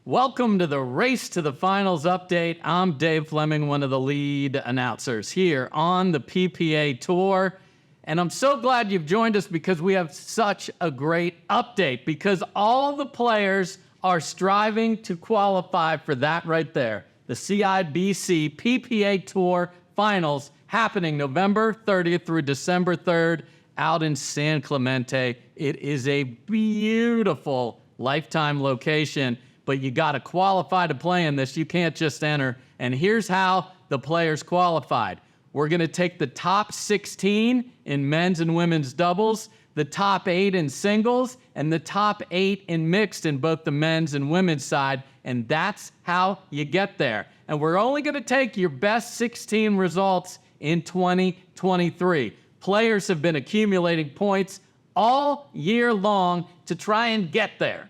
Welcome to the Race to the Finals update. I'm Dave Fleming, one of the lead announcers here on the PPA Tour. And I'm so glad you've joined us because we have such a great update because all the players are striving to qualify for that right there. The CIBC PPA Tour Finals happening November 30th through December 3rd out in San Clemente. It is a beautiful lifetime location, but you got to qualify to play in this. You can't just enter. And here's how the players qualified. We're going to take the top 16 in men's and women's doubles, the top 8 in singles, and the top 8 in mixed in both the men's and women's side. And that's how you get there. And we're only going to take your best 16 results in 2023. Players have been accumulating points all year long to try and get there.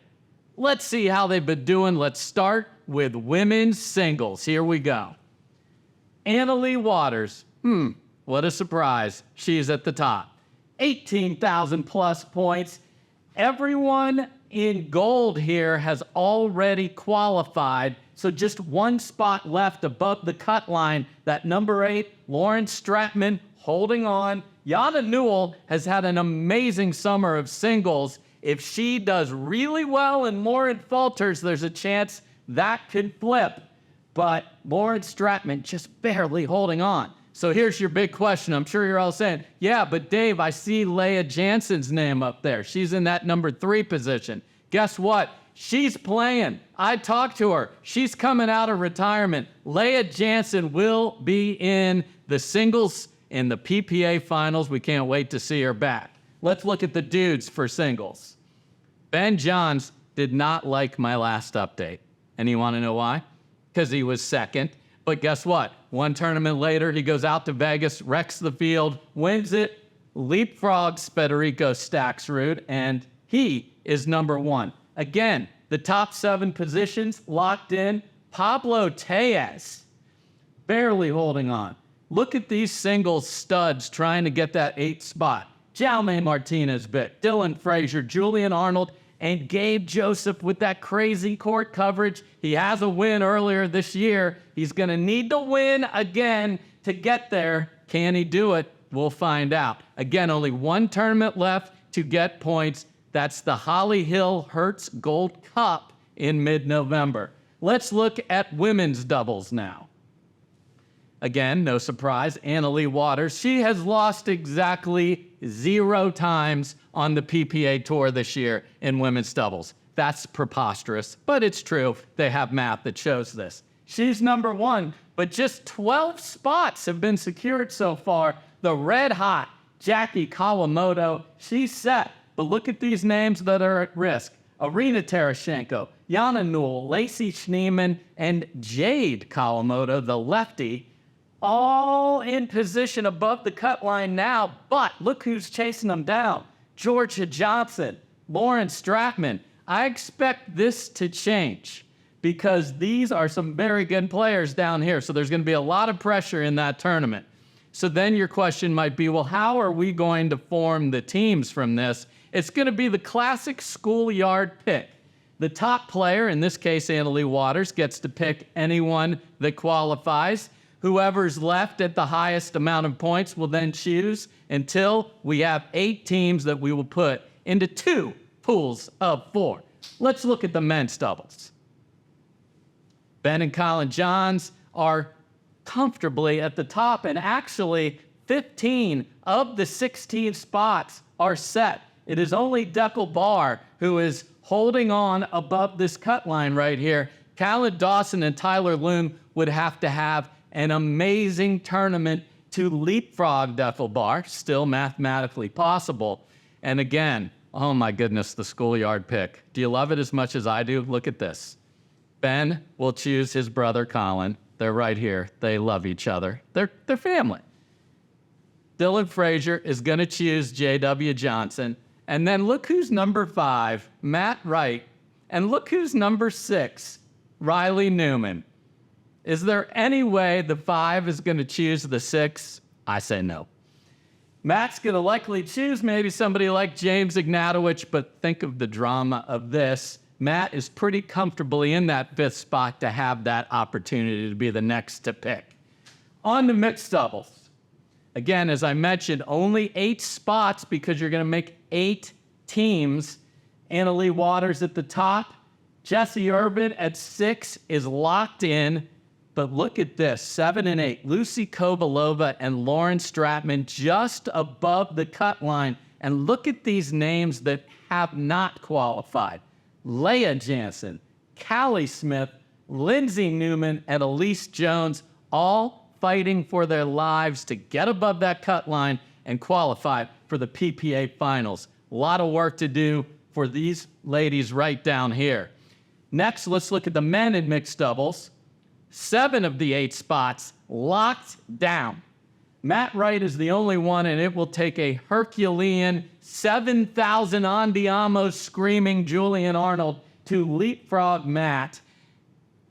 Let's see how they've been doing. Let's start with women's singles. Here we go. Anna-Leigh Waters. What a surprise. She's at the top. 18,000 plus points. Everyone in gold here has already qualified, so just one spot left above the cut line. That number 8, Lauren Stratman, holding on. Yana Newell has had an amazing summer of singles. If she does really well and Lauren falters, there's a chance that could flip. But Lauren Stratman just barely holding on. So here's your big question. I'm sure you're all saying, yeah, but Dave, I see Leah Jansen's name up there. She's in that number 3 position. Guess what? She's playing. I talked to her. She's coming out of retirement. Leah Jansen will be in the singles in the PPA Finals. We can't wait to see her back. Let's look at the dudes for singles. Ben Johns did not like my last update. And you want to know why? Because he was second. But guess what? One tournament later, he goes out to Vegas, wrecks the field, wins it, leapfrogs Federico Staksrud, and he is number 1. Again, the top 7 positions locked in. Pablo Tellez barely holding on. Look at these singles studs trying to get that 8th spot. Jaume Martinez bit, Dylan Frazier, Julian Arnold, and Gabe Joseph with that crazy court coverage. He has a win earlier this year. He's going to need to win again to get there. Can he do it? We'll find out. Again, only one tournament left to get points. That's the Holly Hill Hertz Gold Cup in mid-November. Let's look at women's doubles now. Again, no surprise, Anna-Leigh Waters. She has lost exactly 0 times on the PPA Tour this year in women's doubles. That's preposterous, but it's true. They have math that shows this. She's number 1, but just 12 spots have been secured so far. The red-hot Jackie Kawamoto, she's set. But look at these names that are at risk. Arina Terashenko, Yana Newell, Lacey Schneeman, and Jade Kawamoto, the lefty, all in position above the cut line now, but look who's chasing them down. Georgia Johnson, Lauren Stratman. I expect this to change because these are some very good players down here, so there's going to be a lot of pressure in that tournament. So then your question might be, well, how are we going to form the teams from this? It's going to be the classic schoolyard pick. The top player, in this case Anna-Leigh Waters, gets to pick anyone that qualifies. Whoever's left at the highest amount of points will then choose until we have 8 teams that we will put into 2 pools of 4. Let's look at the men's doubles. Ben and Colin Johns are comfortably at the top, and actually 15 of the 16 spots are set. It is only Deckel Barr who is holding on above this cut line right here. Khaled Dawson and Tyler Loon would have to have an amazing tournament to leapfrog Deckel Barr, still mathematically possible. And again, oh my goodness, the schoolyard pick. Do you love it as much as I do? Look at this. Ben will choose his brother Colin. They're right here. They love each other. They're family. Dylan Frazier is going to choose J.W. Johnson. And then look who's number 5, Matt Wright. And look who's number 6, Riley Newman. Is there any way the 5 is going to choose the 6? I say no. Matt's going to likely choose maybe somebody like James Ignatowicz, but think of the drama of this. Matt is pretty comfortably in that 5th spot to have that opportunity to be the next to pick. On to mixed doubles. Again, as I mentioned, only 8 spots because you're going to make 8 teams. Annalee Waters at the top. Jessie Urban at 6 is locked in. But look at this, 7 and 8. Lucy Kovalova and Lauren Stratman just above the cut line. And look at these names that have not qualified. Leah Jansen, Callie Smith, Lindsay Newman, and Elise Jones, all fighting for their lives to get above that cut line and qualify for the PPA Finals. A lot of work to do for these ladies right down here. Next, let's look at the men in mixed doubles. 7 of the 8 spots locked down. Matt Wright is the only one, and it will take a Herculean 7,000 Andiamo screaming Julian Arnold to leapfrog Matt.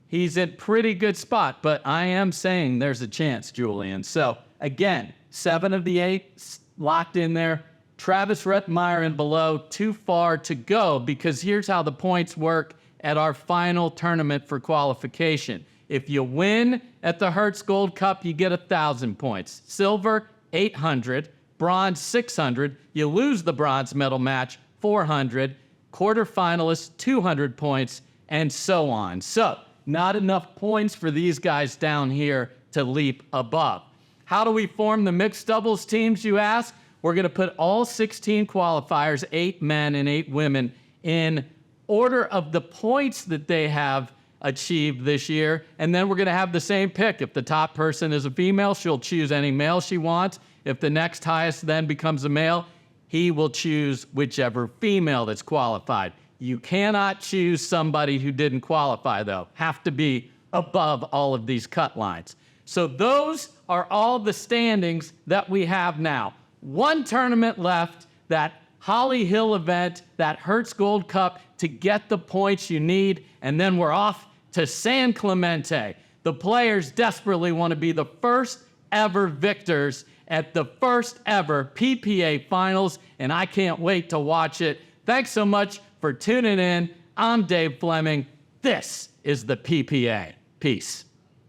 He's in pretty good spot, but I am saying there's a chance, Julian. So again, 7 of the 8 locked in there. Travis Rettmeyer and below, too far to go, because here's how the points work at our final tournament for qualification. If you win at the Hertz Gold Cup, you get 1,000 points. Silver, 800. Bronze, 600. You lose the bronze medal match, 400. Quarterfinalists, 200 points, and so on. So, not enough points for these guys down here to leap above. How do we form the mixed doubles teams, you ask? We're going to put all 16 qualifiers, 8 men and 8 women, in order of the points that they have achieved this year, and then we're going to have the same pick. If the top person is a female, she'll choose any male she wants. If the next highest then becomes a male, he will choose whichever female that's qualified. You cannot choose somebody who didn't qualify, though. Have to be above all of these cut lines. So those are all the standings that we have now. 1 tournament left, that Holly Hill event, that Hertz Gold Cup, to get the points you need, and then we're off to San Clemente. The players desperately want to be the first ever victors at the first ever PPA Finals, and I can't wait to watch it. Thanks so much for tuning in. I'm Dave Fleming. This is the PPA. Peace.